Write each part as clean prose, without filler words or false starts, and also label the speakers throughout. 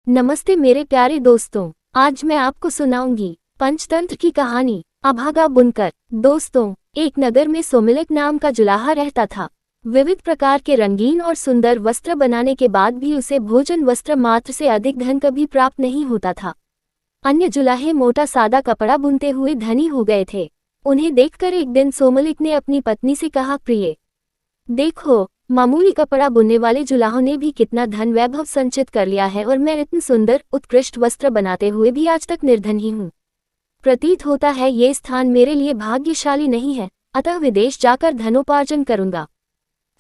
Speaker 1: नमस्ते मेरे प्यारे दोस्तों। आज मैं आपको सुनाऊंगी पंचतंत्र की कहानी अभागा बुनकर। दोस्तों, एक नगर में सोमिलक नाम का जुलाहा रहता था। विविध प्रकार के रंगीन और सुंदर वस्त्र बनाने के बाद भी उसे भोजन वस्त्र मात्र से अधिक धन कभी प्राप्त नहीं होता था। अन्य जुलाहे मोटा सादा कपड़ा बुनते हुए धनी हो गए थे। उन्हें देखकर एक दिन सोमिलक ने अपनी पत्नी से कहा, प्रिय देखो, मामूली कपड़ा बुनने वाले जुलाहों ने भी कितना धन वैभव संचित कर लिया है और मैं इतने सुंदर उत्कृष्ट वस्त्र बनाते हुए भी आज तक निर्धन ही हूँ। प्रतीत होता है ये स्थान मेरे लिए भाग्यशाली नहीं है, अतः विदेश जाकर धनोपार्जन करूंगा।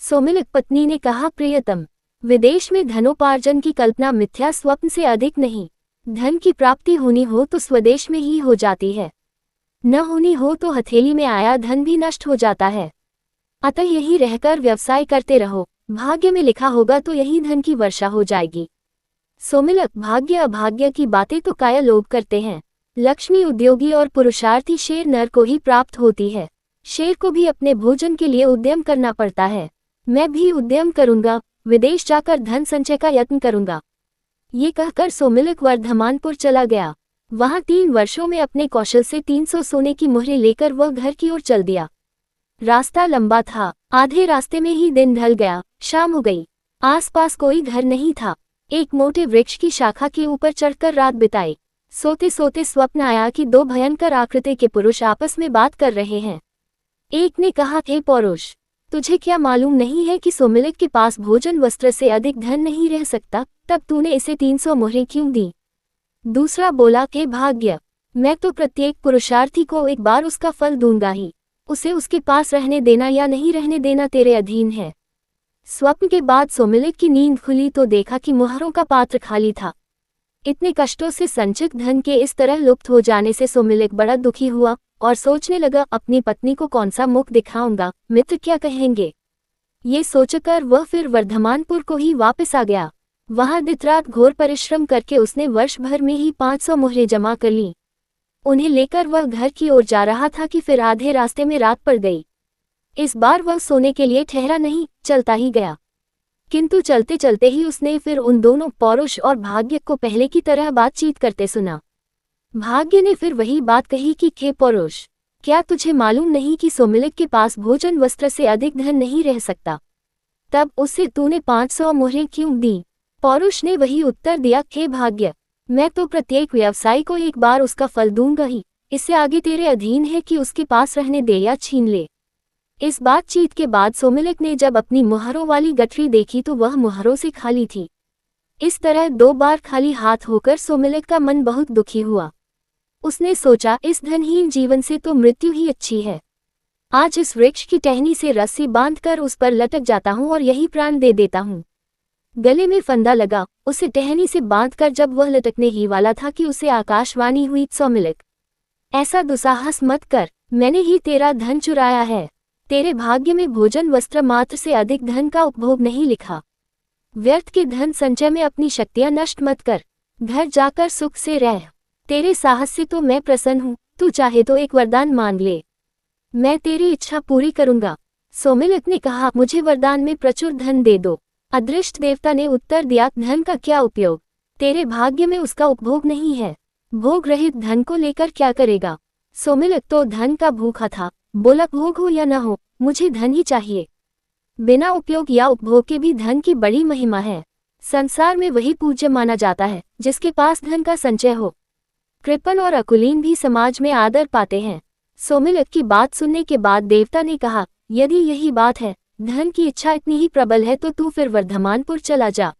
Speaker 1: सोमिलक पत्नी ने कहा, प्रियतम, विदेश में धनोपार्जन की कल्पना मिथ्या स्वप्न से अधिक नहीं। धन की प्राप्ति होनी हो तो स्वदेश में ही हो जाती है, न होनी हो तो हथेली में आया धन भी नष्ट हो जाता है। अतः यही रहकर व्यवसाय करते रहो, भाग्य में लिखा होगा तो यही धन की वर्षा हो जाएगी। सोमिलक, भाग्य अभाग्य की बातें तो काया लोग करते हैं। लक्ष्मी उद्योगी और पुरुषार्थी शेर नर को ही प्राप्त होती है। शेर को भी अपने भोजन के लिए उद्यम करना पड़ता है। मैं भी उद्यम करूंगा, विदेश जाकर धन संचय का यत्न करूंगा। ये कहकर सोमिलक वर्धमानपुर चला गया। वहां 3 वर्षों में अपने कौशल से 300 सोने की मुहरें लेकर वह घर की ओर चल दिया। रास्ता लंबा था, आधे रास्ते में ही दिन ढल गया, शाम हो गई। आसपास कोई घर नहीं था। एक मोटे वृक्ष की शाखा के ऊपर चढ़कर रात बिताई। सोते सोते स्वप्न आया कि 2 भयंकर आकृति के पुरुष आपस में बात कर रहे हैं। एक ने कहा, हे पौरुष, तुझे क्या मालूम नहीं है कि सोमिलक के पास भोजन वस्त्र से अधिक धन नहीं रह सकता, तब तूने इसे 300 मोहरें क्यों दी? दूसरा बोला, हे भाग्य, मैं तो प्रत्येक पुरुषार्थी को एक बार उसका फल दूंगा ही। उसे उसके पास रहने देना या नहीं रहने देना तेरे अधीन है। स्वप्न के बाद सोमिलक की नींद खुली तो देखा कि मुहरों का पात्र खाली था। इतने कष्टों से संचित धन के इस तरह लुप्त हो जाने से सोमिलक बड़ा दुखी हुआ और सोचने लगा, अपनी पत्नी को कौन सा मुख दिखाऊंगा, मित्र क्या कहेंगे। ये सोचकर वह फिर वर्धमानपुर को ही वापस आ गया। वहां दिन रात घोर परिश्रम करके उसने वर्ष भर में ही 500 मोहरें जमा कर लीं। उन्हें लेकर वह घर की ओर जा रहा था कि फिर आधे रास्ते में रात पड़ गई। इस बार वह सोने के लिए ठहरा नहीं, चलता ही गया। किंतु चलते चलते ही उसने फिर उन दोनों पौरुष और भाग्य को पहले की तरह बातचीत करते सुना। भाग्य ने फिर वही बात कही कि, हे पौरुष, क्या तुझे मालूम नहीं कि सोमिलक के पास भोजन वस्त्र से अधिक धन नहीं रह सकता? तब उससे तूने 500 मोहरें क्यों दी? पौरुष ने वही उत्तर दिया, हे भाग्य, मैं तो प्रत्येक व्यवसायी को एक बार उसका फल दूंगा ही। इससे आगे तेरे अधीन है कि उसके पास रहने दे या छीन ले। इस बातचीत के बाद सोमिलक ने जब अपनी मुहरों वाली गठरी देखी तो वह मुहरों से खाली थी। इस तरह 2 बार खाली हाथ होकर सोमिलक का मन बहुत दुखी हुआ। उसने सोचा, इस धनहीन जीवन से तो मृत्यु ही अच्छी है। आज इस वृक्ष की टहनी से रस्सी बांधकर उस पर लटक जाता हूं और यही प्राण दे देता हूं। गले में फंदा लगा, उसे टहनी से बांधकर जब वह लटकने ही वाला था कि उसे आकाशवाणी हुई, सोमिलक, ऐसा दुस्साहस मत कर, मैंने ही तेरा धन चुराया है। तेरे भाग्य में भोजन वस्त्र मात्र से अधिक धन का उपभोग नहीं लिखा। व्यर्थ के धन संचय में अपनी शक्तियां नष्ट मत कर, घर जाकर सुख से रह। तेरे साहस से तो मैं प्रसन्न हूँ, तू चाहे तो एक वरदान मांग ले, मैं तेरी इच्छा पूरी करूंगा। सोमिलक ने कहा, मुझे वरदान में प्रचुर धन दे दो। अदृष्ट देवता ने उत्तर दिया, धन का क्या उपयोग, तेरे भाग्य में उसका उपभोग नहीं है। भोग रहित धन को लेकर क्या करेगा? सोमिलक तो धन का भूखा था, बोला, भोग हो या न हो, मुझे धन ही चाहिए। बिना उपयोग या उपभोग के भी धन की बड़ी महिमा है। संसार में वही पूज्य माना जाता है जिसके पास धन का संचय हो। कृपण और अकुलीन भी समाज में आदर पाते हैं। सोमिलक की बात सुनने के बाद देवता ने कहा, यदि यही बात है, धन की इच्छा इतनी ही प्रबल है तो तू फिर वर्धमानपुर चला जा।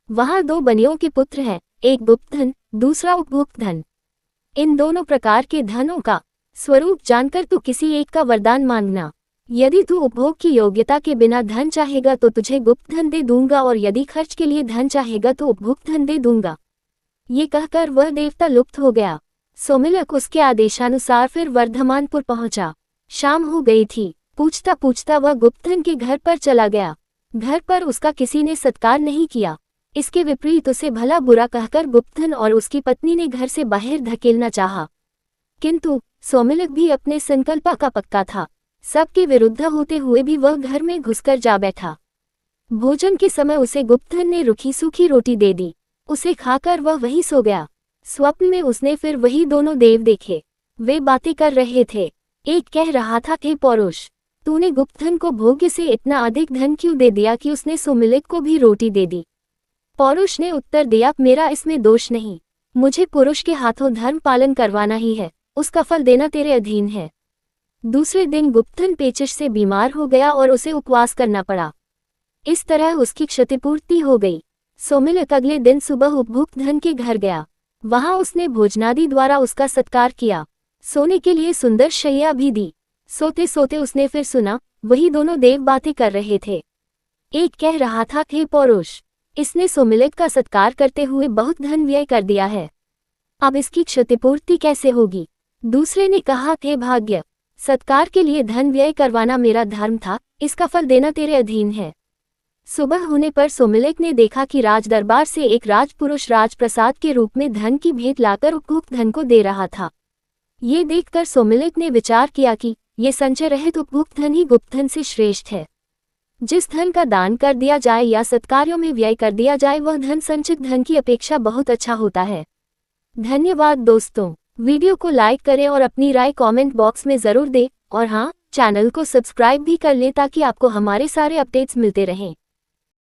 Speaker 1: वहां 2 बनियों के पुत्र हैं, एक गुप्त धन, दूसरा उपभोक्त धन। इन दोनों प्रकार के धनों का स्वरूप जानकर तू किसी एक का वरदान मांगना। यदि तू उपभोग की योग्यता के बिना धन चाहेगा तो तुझे गुप्त धन दे दूंगा, और यदि खर्च के लिए धन चाहेगा तो उपभोक्त धन दे दूंगा। ये कहकर वह देवता लुप्त हो गया। सोमिलक उसके आदेशानुसार फिर वर्धमानपुर पहुंचा। शाम हो गई थी। पूछता पूछता वह गुप्तधन के घर पर चला गया। घर पर उसका किसी ने सत्कार नहीं किया। इसके विपरीत उसे भला बुरा कहकर गुप्तधन और उसकी पत्नी ने घर से बाहर धकेलना चाहा। किंतु सोमिलक भी अपने संकल्प का पक्का था। सबके विरुद्ध होते हुए भी वह घर में घुसकर जा बैठा। भोजन के समय उसे गुप्तधन ने रूखी सूखी रोटी दे दी। उसे खाकर वह वहीं सो गया। स्वप्न में उसने फिर वही दोनों देव देखे। वे बातें कर रहे थे। एक कह रहा था, हे पौरुष, तूने गुप्तधन को भोग्य से इतना अधिक धन क्यों दे दिया कि उसने सुमिलित को भी रोटी दे दी। पौरुष ने उत्तर दिया, मेरा इसमें दोष नहीं। मुझे पुरुष के हाथों धर्म पालन करवाना ही है, उसका फल देना तेरे अधीन है। दूसरे दिन गुप्तधन पेचिश से बीमार हो गया और उसे उपवास करना पड़ा। इस तरह उसकी क्षतिपूर्ति हो गई। सोमिलक अगले दिन सुबह उपभुक्त धन के घर गया। वहां उसने भोजनादि द्वारा उसका सत्कार किया, सोने के लिए सुंदर शैया भी दी। सोते सोते उसने फिर सुना, वही दोनों देव बातें कर रहे थे। एक कह रहा था, हे पौरुष, इसने सोमिलक का सत्कार करते हुए बहुत धन व्यय कर दिया है, अब इसकी क्षतिपूर्ति कैसे होगी। दूसरे ने कहा, हे भाग्य, सत्कार के लिए धन व्यय करवाना मेरा धर्म था, इसका फल देना तेरे अधीन है। सुबह होने पर सोमिलक ने देखा कि राजदरबार से एक राजपुरुष राजप्रसाद के रूप में धन की भेंट लाकर उपभुक्त धन को दे रहा था। ये देखकर सोमिलक ने विचार किया कि ये संचय रहित उपभुक्त धन ही गुप्तधन से श्रेष्ठ है। जिस धन का दान कर दिया जाए या सत्कार्यों में व्यय कर दिया जाए वह धन संचित धन की अपेक्षा बहुत अच्छा होता है। धन्यवाद दोस्तों, वीडियो को लाइक करें और अपनी राय कमेंट बॉक्स में ज़रूर दें और हाँ, चैनल को सब्सक्राइब भी कर लें ताकि आपको हमारे सारे अपडेट्स मिलते रहें।